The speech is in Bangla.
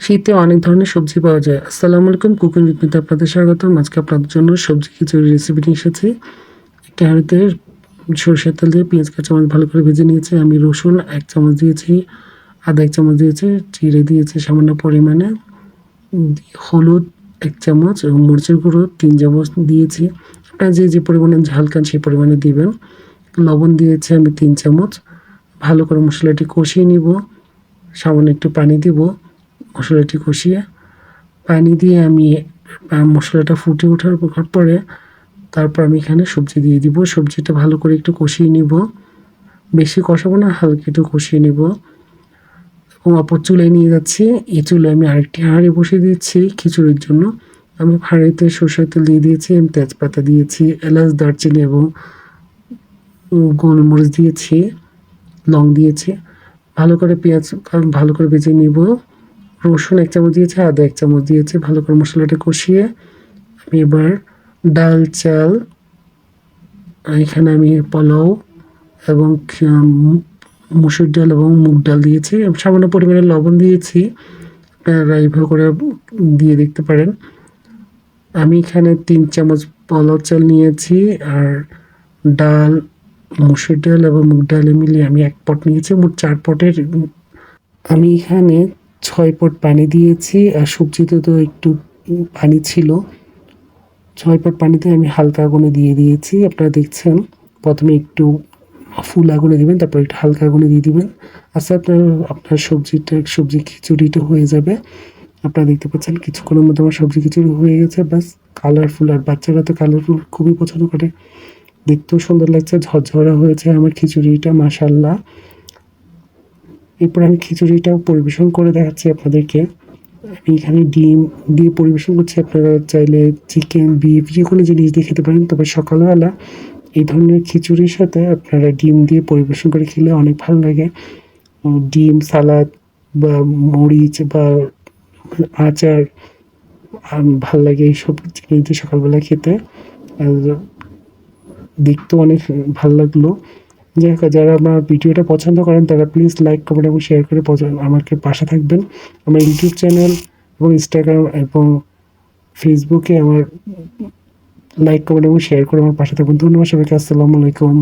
শীতে অনেক ধরনের সবজি পাওয়া যায়। আসসালামু আলাইকুম, কুকিং উইথ মিতে আপনাদের স্বাগতম। আজকে আপনাদের জন্য সবজি খিচুড়ি রেসিপি নিয়ে এসেছি। একটা হাঁড়িতে সরষের তেল দিয়ে পেঁয়াজ কাঁচামরিচ ভালো করে ভেজে নিয়েছি। আমি রসুন 1 চামচ দিয়েছি, আদা 1 চামচ দিয়েছি, জিরে দিয়েছি সামান্য পরিমাণে, হলুদ 1 চামচ এবং মরিচের গুঁড়ো 3 চামচ দিয়েছি। আপনারা যে পরিমাণে ঝাল খান সেই পরিমাণে দিবেন। লবণ দিয়েছি আমি 3 চামচ। ভালো করে মশলাটি কষিয়ে নিব। সামান্য একটু পানি দিব মশলাটি কষিয়ে। পানি দিয়ে আমি মশলাটা ফুটে ওঠার পরে তারপর আমি এখানে সবজি দিয়ে দিব। সবজিটা ভালো করে একটু কষিয়ে নিব, বেশি কষাবো না, হালকা একটু কষিয়ে নিব এবং অপর চুলায় নিয়ে যাচ্ছি। এই চুলায় আমি আরেকটি হাঁড়ি বসিয়ে দিচ্ছি খিচুড়ির জন্য। আমি হাঁড়িতে সরষের তেল দিয়ে দিয়েছি, আমি তেজপাতা দিয়েছি, এলাচ, দারচিনি এবং গোলমরিচ দিয়েছি, লং দিয়েছি। ভালো করে পেঁয়াজ ভালো করে ভেজে নিব। রসুন 1 চামচ দিয়েছি, আদা 1 চামচ দিয়েছি। ভালো করে মশলাটা কষিয়ে আমি এবার ডাল, চাল, এখানে আমি পোলাও এবং মসুর ডাল এবং মুগ ডাল দিয়েছি। সামান্য পরিমাণে লবণ দিয়েছি, আপনারা এইভাবে করে দিয়ে দেখতে পারেন। আমি এখানে 3 চামচ পোলাও চাল নিয়েছি, আর ডাল, মসুর ডাল এবং মুগ ডাল মিলিয়ে আমি 1 পট নিয়েছি। মোট 4 পটের আমি এখানে 6 পট পানি দিয়েছি, আর সবজিতে তো একটু পানি ছিল। 6 পট পানিতে আমি হালকা আগুনে দিয়ে দিয়েছি। আপনারা দেখছেন, প্রথমে একটু ফুল আগুনে দিবেন, তারপর একটু হালকা আগুনে দিয়ে দিবেন। আচ্ছা, আপনার সবজি খিচুড়িটা হয়ে যাবে। আপনারা দেখতে পাচ্ছেন কিছুক্ষণের মধ্যে আমার সবজি খিচুড়ি হয়ে গেছে। ব্যাস, কালারফুল, আর বাচ্চারা তো কালারফুল খুবই পছন্দ করে। দেখতেও সুন্দর লাগছে, ঝরঝরা হয়েছে আমার খিচুড়িটা, মাশাআল্লাহ। এরপর আমি খিচুড়িটাও পরিবেশন করে দেখাচ্ছি আপনাদেরকে। আমি এখানে ডিম দিয়ে পরিবেশন করছি। আপনারা চাইলে চিকেন, বিফ যে কোনো জিনিস দিয়ে খেতে পারেন, তবে সকালবেলা এই ধরনের খিচুড়ির সাথে আপনারা ডিম দিয়ে পরিবেশন করে খেলে অনেক ভালো লাগে। ডিম, সালাদ বা মরিচ বা আচার ভাল লাগে এইসব জিনিস দিয়ে সকালবেলা খেতে। আর দেখতেও অনেক ভালো লাগলো। যাই হোক, যারা আমার ভিডিওটা পছন্দ করেন তারা প্লিজ লাইক, কমেন্ট এবং শেয়ার করে আমাকে পাশে থাকবেন। আমার ইউটিউব চ্যানেল এবং ইনস্টাগ্রাম এবং ফেসবুকে আমার লাইক, কমেন্ট এবং শেয়ার করে আমার পাশে থাকবেন। ধন্যবাদ সবাইকে। আসসালামু আলাইকুম।